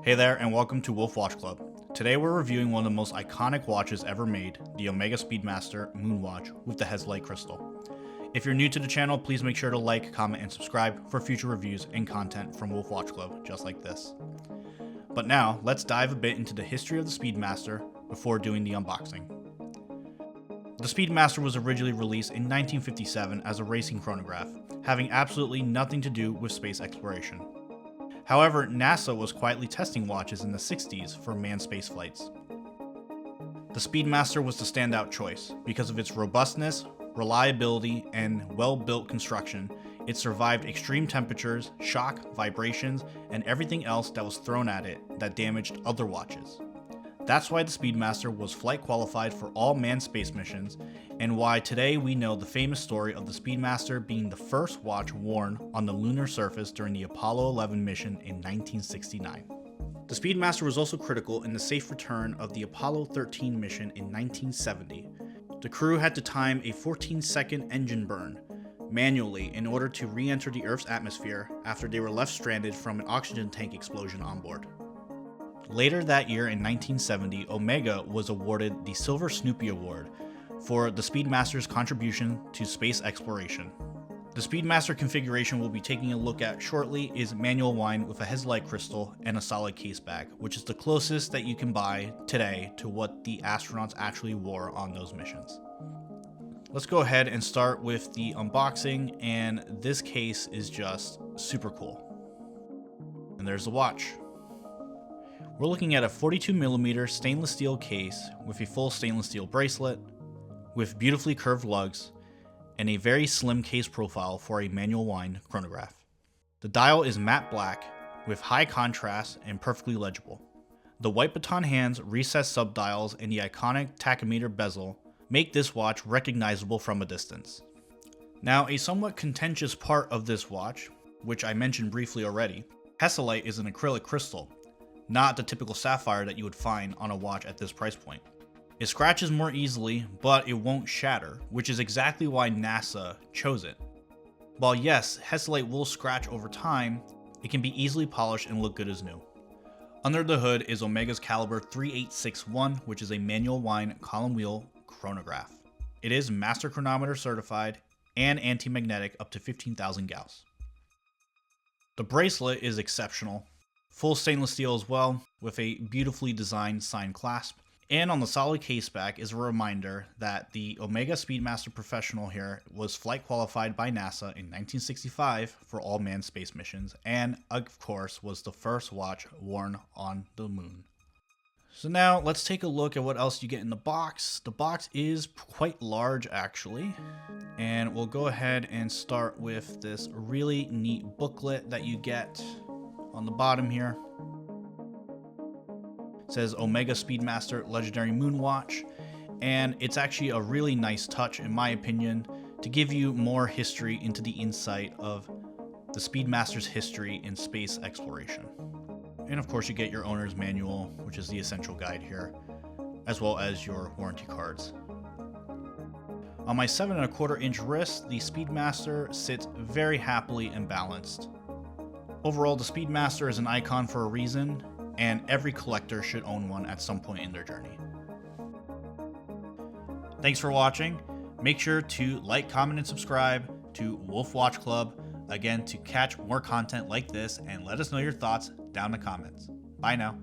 Hey there, and welcome to Wolf Watch Club. Today we're reviewing one of the most iconic watches ever made, the OMEGA Speedmaster Moonwatch with the Headlight Crystal. If you're new to the channel, please make sure to like, comment, and subscribe for future reviews and content from Wolf Watch Club just like this. But now, let's dive a bit into the history of the Speedmaster before doing the unboxing. The Speedmaster was originally released in 1957 as a racing chronograph, having absolutely nothing to do with space exploration. However, NASA was quietly testing watches in the 60s for manned space flights. The Speedmaster was the standout choice. Because of its robustness, reliability, and well-built construction, it survived extreme temperatures, shock, vibrations, and everything else that was thrown at it that damaged other watches. That's why the Speedmaster was flight qualified for all manned space missions, and why today we know the famous story of the Speedmaster being the first watch worn on the lunar surface during the Apollo 11 mission in 1969. The Speedmaster was also critical in the safe return of the Apollo 13 mission in 1970. The crew had to time a 14-second engine burn manually in order to re-enter the Earth's atmosphere after they were left stranded from an oxygen tank explosion on board. Later that year in 1970, OMEGA was awarded the Silver Snoopy Award for the Speedmaster's contribution to space exploration. The Speedmaster configuration we'll be taking a look at shortly is manual wind with a Headlight crystal and a solid case bag, which is the closest that you can buy today to what the astronauts actually wore on those missions. Let's go ahead and start with the unboxing, and this case is just super cool. And there's the watch. We're looking at a 42mm stainless steel case with a full stainless steel bracelet, with beautifully curved lugs, and a very slim case profile for a manual wind chronograph. The dial is matte black with high contrast and perfectly legible. The white baton hands, recessed subdials, and the iconic tachometer bezel make this watch recognizable from a distance. Now, a somewhat contentious part of this watch, which I mentioned briefly already, Hesalite is an acrylic crystal, not the typical sapphire that you would find on a watch at this price point. It scratches more easily, but it won't shatter, which is exactly why NASA chose it. While yes, Hesalite will scratch over time, it can be easily polished and look good as new. Under the hood is OMEGA's caliber 3861, which is a manual wind column wheel chronograph. It is master chronometer certified and anti-magnetic up to 15,000 Gauss. The bracelet is exceptional. Full stainless steel as well, with a beautifully designed signed clasp. And on the solid case back is a reminder that the OMEGA Speedmaster Professional here was flight qualified by NASA in 1965 for all manned space missions, and of course was the first watch worn on the moon. So now let's take a look at what else you get in the box. The box is quite large actually, and we'll go ahead and start with this really neat booklet that you get on the bottom here. It says OMEGA Speedmaster Legendary Moonwatch, and it's actually a really nice touch in my opinion to give you more history into the insight of the Speedmaster's history in space exploration. And of course you get your owner's manual, which is the essential guide here, as well as your warranty cards. On my 7¼ inch wrist, the Speedmaster sits very happily and balanced. Overall, the Speedmaster is an icon for a reason, and every collector should own one at some point in their journey. Thanks for watching. Make sure to like, comment, and subscribe to Wolf Watch Club, again, to catch more content like this, and let us know your thoughts down in the comments. Bye now.